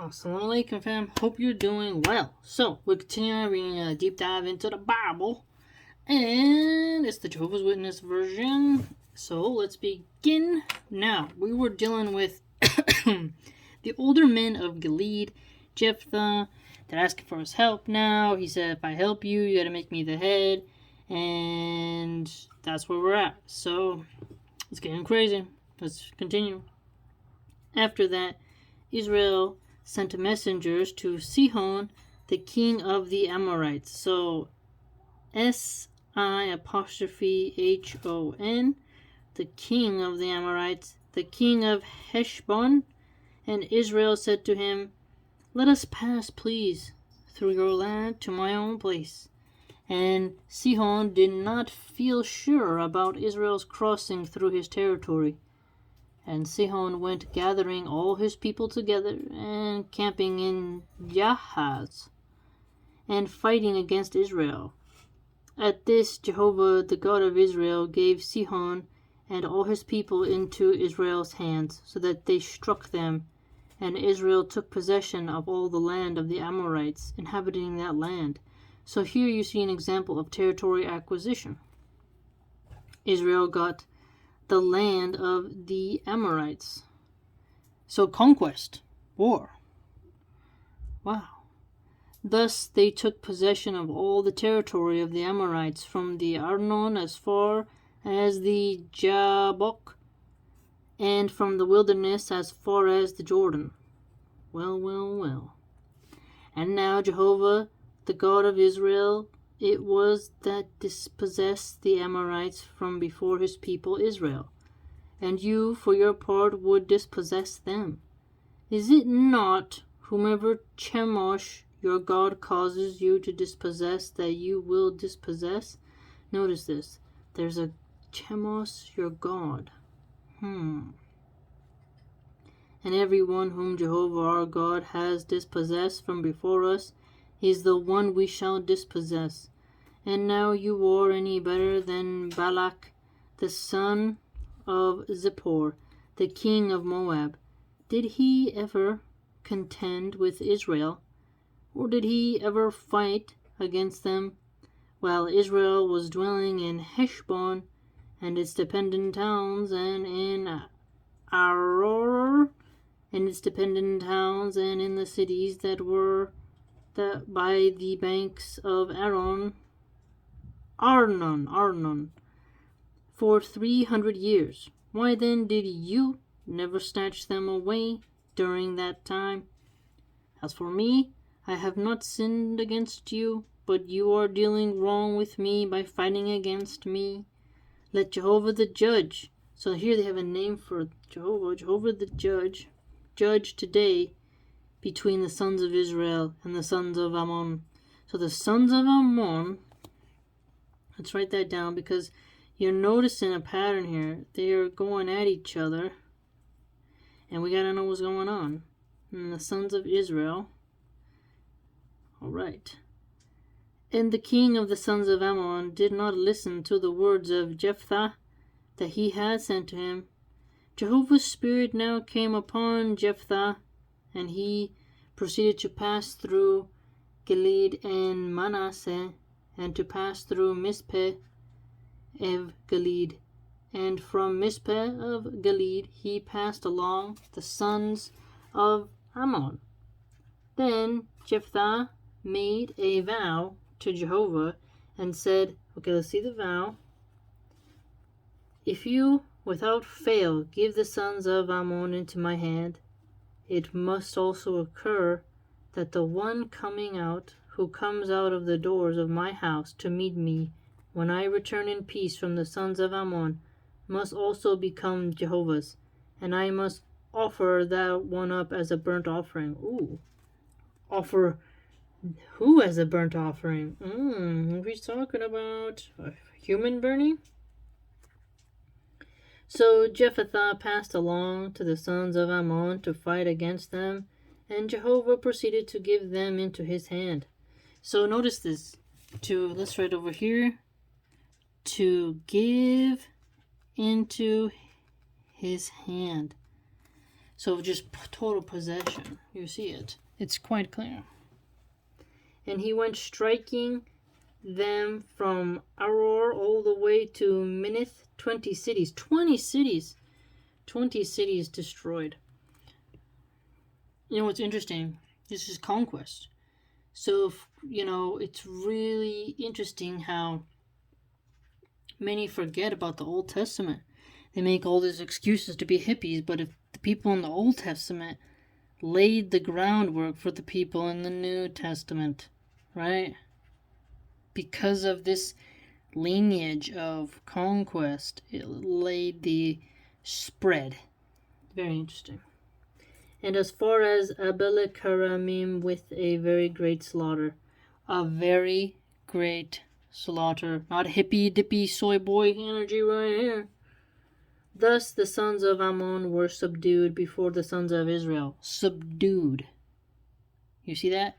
Assalamu alaikum, fam. Hope you're doing well. So, we're continuing reading a deep dive into the Bible. And it's the Jehovah's Witness version. So, let's begin. Now, we were dealing with the older men of Gilead, Jephthah. They're asking for his help now. He said, if I help you, you gotta make me the head. And that's where we're at. So, it's getting crazy. Let's continue. After that, Israel sent messengers to Sihon, the king of the Amorites. So, Sihon, the king of the Amorites, the king of Heshbon. And Israel said to him, let us pass, please, through your land to my own place. And Sihon did not feel sure about Israel's crossing through his territory. And Sihon went gathering all his people together and camping in Jahaz and fighting against Israel. At this, Jehovah, the God of Israel, gave Sihon and all his people into Israel's hands, so that they struck them, and Israel took possession of all the land of the Amorites inhabiting that land. So here you see an example of territory acquisition. Israel got the land of the Amorites. So conquest, war. Wow. Thus they took possession of all the territory of the Amorites, from the Arnon as far as the Jabbok, and from the wilderness as far as the Jordan. Well. And now Jehovah, the God of Israel, it was that dispossessed the Amorites from before his people Israel, and you, for your part, would dispossess them. Is it not whomever Chemosh, your God, causes you to dispossess, that you will dispossess? Notice this. There's a Chemosh, your God. And everyone whom Jehovah our God has dispossessed from before us is the one we shall dispossess. And now you are any better than Balak, the son of Zippor, the king of Moab. Did he ever contend with Israel, or did he ever fight against them, while Israel was dwelling in Heshbon and its dependent towns, and in Aror and its dependent towns, and in the cities that were by the banks of Arnon, for 300 years? Why then did you never snatch them away during that time? As for me, I have not sinned against you, but you are dealing wrong with me by fighting against me. Let Jehovah the judge. So here they have a name for Jehovah the judge today between the sons of Israel and the sons of Ammon. So the sons of Ammon, let's write that down, because you're noticing a pattern here. They are going at each other, and we gotta know what's going on. And the sons of Israel. Alright. And the king of the sons of Ammon did not listen to the words of Jephthah that he had sent to him. Jehovah's Spirit now came upon Jephthah, and he proceeded to pass through Gilead and Manasseh, and to pass through Mizpeh of Gilead. And from Mizpeh of Gilead he passed along the sons of Ammon. Then Jephthah made a vow to Jehovah and said, okay, let's see the vow. If you without fail give the sons of Ammon into my hand, it must also occur that the one coming out, who comes out of the doors of my house to meet me when I return in peace from the sons of Ammon, must also become Jehovah's, and I must offer that one up as a burnt offering. Offer who as a burnt offering? If he's talking about a human burning? So Jephthah passed along to the sons of Ammon to fight against them, and Jehovah proceeded to give them into his hand. So notice this. Let's write over here. To give into his hand. So just total possession. You see it. It's quite clear. And he went striking them from Aror all the way to Minnith, 20 cities. 20 cities. 20 cities destroyed. You know what's interesting? This is conquest. So, it's really interesting how many forget about the Old Testament. They make all these excuses to be hippies, but if the people in the Old Testament laid the groundwork for the people in the New Testament, right? Because of this lineage of conquest, it laid the spread. Very interesting. And as far as Abel-karamim, with a very great slaughter. A very great slaughter. Not hippy-dippy soy boy energy right here. Thus the sons of Ammon were subdued before the sons of Israel. Subdued. You see that?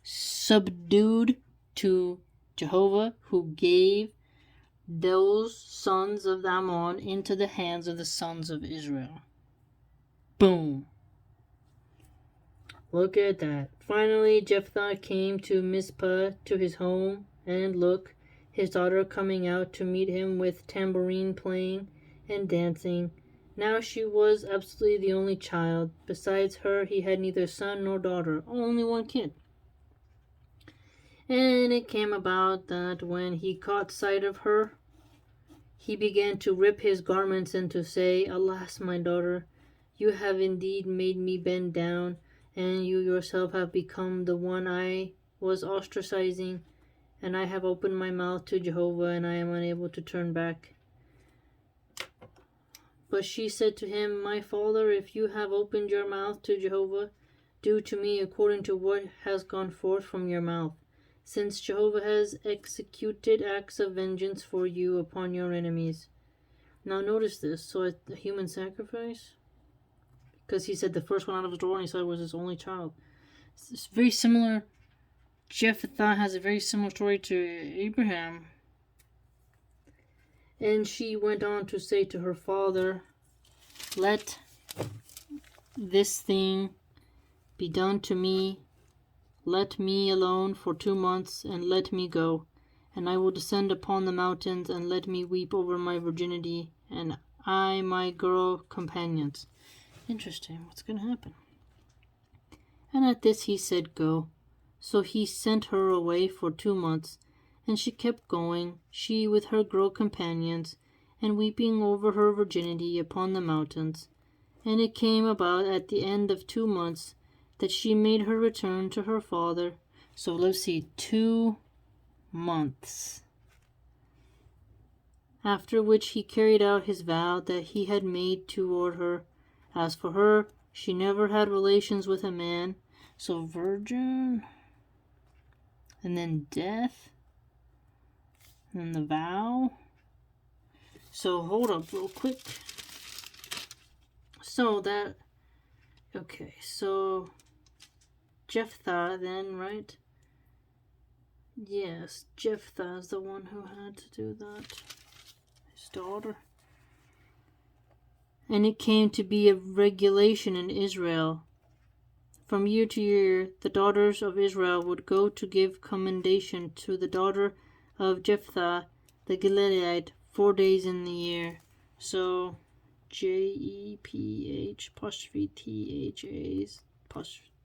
Subdued to Jehovah, who gave those sons of Ammon into the hands of the sons of Israel. Boom. Look at that. Finally, Jephthah came to Mizpah, to his home, and look, his daughter coming out to meet him with tambourine playing and dancing. Now she was absolutely the only child. Besides her, he had neither son nor daughter, only one kid. And it came about that when he caught sight of her, he began to rip his garments and to say, Alas, my daughter, you have indeed made me bend down, and you yourself have become the one I was ostracizing, and I have opened my mouth to Jehovah, and I am unable to turn back. But she said to him, My father, if you have opened your mouth to Jehovah, do to me according to what has gone forth from your mouth, since Jehovah has executed acts of vengeance for you upon your enemies. Now notice this. So a human sacrifice? Because he said the first one out of his door, and he said it was his only child. It's very similar. Jephthah has a very similar story to Abraham. And she went on to say to her father, Let this thing be done to me. Let me alone for 2 months, and let me go. And I will descend upon the mountains, and let me weep over my virginity, and I my girl companions. Interesting. What's going to happen? And at this he said, Go. So he sent her away for 2 months, and she kept going, she with her girl companions, and weeping over her virginity upon the mountains. And it came about at the end of 2 months that she made her return to her father. So let's see, 2 months. After which he carried out his vow that he had made toward her. As for her, she never had relations with a man. So virgin, and then death, and the vow. So hold up real quick. So Jephthah then, right? Yes, Jephthah is the one who had to do that. His daughter. And it came to be a regulation in Israel. From year to year, the daughters of Israel would go to give commendation to the daughter of Jephthah the Gileadite 4 days in the year. So, Jephthah's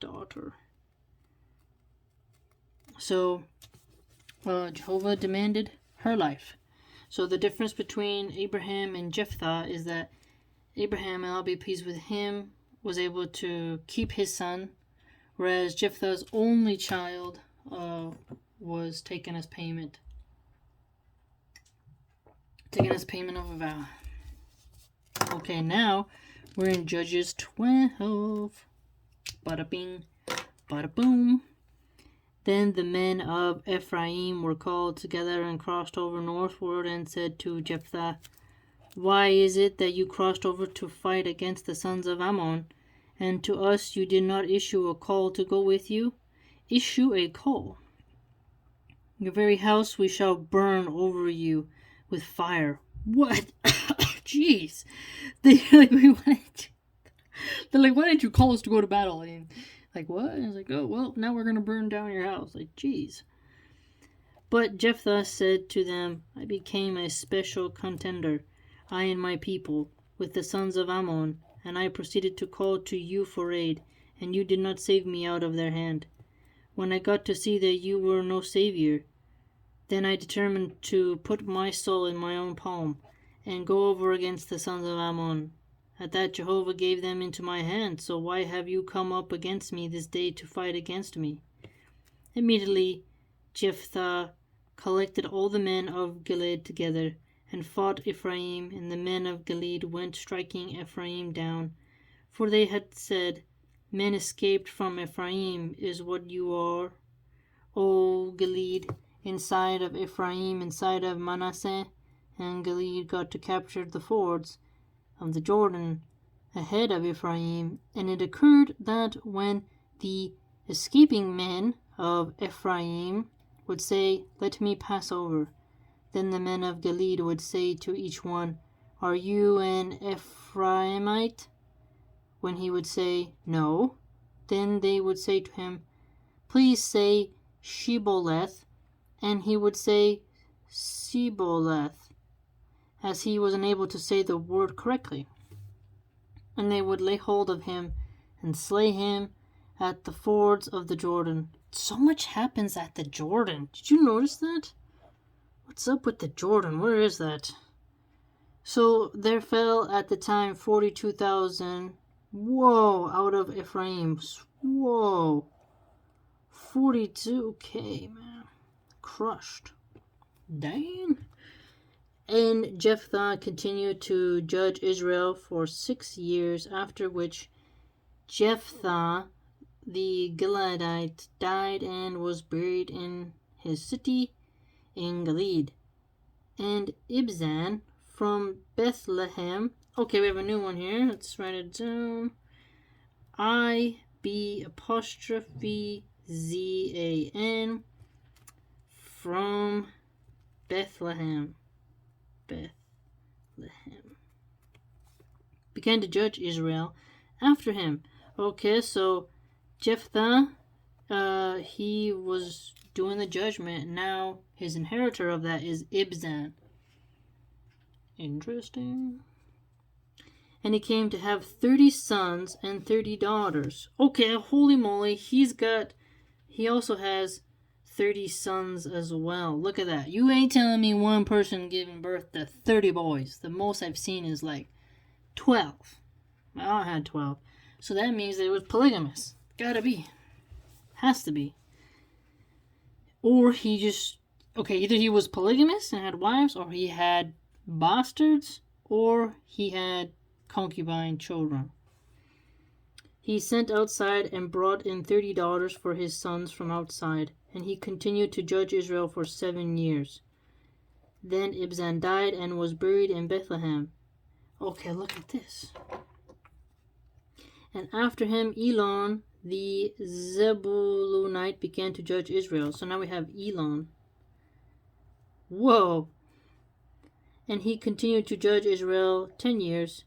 daughter. So, Jehovah demanded her life. So the difference between Abraham and Jephthah is that Abraham, and I'll be pleased with him, was able to keep his son, whereas Jephthah's only child was taken as payment. Taken as payment of a vow. Okay, now we're in Judges 12. Bada bing, bada boom. Then the men of Ephraim were called together and crossed over northward and said to Jephthah, Why is it that you crossed over to fight against the sons of Ammon, and to us you did not issue a call to go with you? Issue a call. Your very house we shall burn over you with fire. What? Jeez. We wanted to... They're like, why didn't you call us to go to battle? And like, what? And he's like, oh, well, now we're going to burn down your house. Like, jeez. But Jephthah said to them, I became a special contender, I and my people, with the sons of Ammon, and I proceeded to call to you for aid, and you did not save me out of their hand. When I got to see that you were no savior, then I determined to put my soul in my own palm, and go over against the sons of Ammon. At that Jehovah gave them into my hand, so why have you come up against me this day to fight against me? Immediately Jephthah collected all the men of Gilead together, and fought Ephraim, and the men of Gilead went striking Ephraim down. For they had said, Men escaped from Ephraim is what you are, O Gilead, inside of Ephraim, inside of Manasseh. And Gilead got to capture the fords of the Jordan ahead of Ephraim. And it occurred that when the escaping men of Ephraim would say, Let me pass over, then the men of Gilead would say to each one, Are you an Ephraimite? When he would say, No, then they would say to him, Please say Shibboleth, and he would say Siboleth, as he was unable to say the word correctly. And they would lay hold of him and slay him at the fords of the Jordan. So much happens at the Jordan. Did you notice that? What's up with the Jordan? Where is that? So there fell at the time 42,000, out of Ephraim. Whoa. 42K, man. Crushed. Dang. And Jephthah continued to judge Israel for 6 years, after which Jephthah the Gileadite died and was buried in his city in Gilead. And Ibzan from Bethlehem. Okay, we have a new one here. Let's write it down. IB'_ZAN from Bethlehem. Began to judge Israel after him. Okay, so Jephthah, he was doing the judgment. Now his inheritor of that is Ibzan. Interesting. And he came to have 30 sons and 30 daughters. Okay, holy moly, he also has 30 sons as well. Look at that. You ain't telling me one person giving birth to 30 boys. The most I've seen is like 12. I had 12. So that means that it was polygamous. Gotta be. Has to be. Or he just... Okay, either he was polygamous and had wives, or he had bastards, or he had concubine children. He sent outside and brought in 30 daughters for his sons from outside, and he continued to judge Israel for 7 years. Then Ibzan died and was buried in Bethlehem. Okay, look at this. And after him, Elon, the Zebulunite, began to judge Israel. So now we have Elon. Whoa. And he continued to judge Israel 10 years.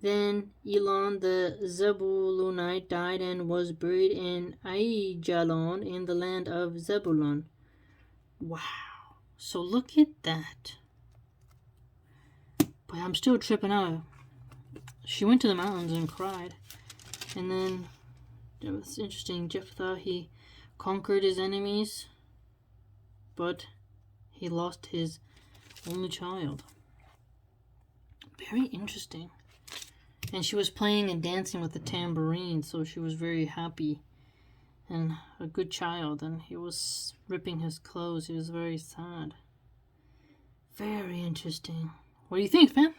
Then Elon the Zebulunite died and was buried in Aijalon in the land of Zebulun. Wow. So look at that. But I'm still tripping out. She went to the mountains and cried. And then, it was interesting, Jephthah, he conquered his enemies, but he lost his only child. Very interesting. And she was playing and dancing with the tambourine, so she was very happy and a good child. And he was ripping his clothes. He was very sad. Very interesting. What do you think, man?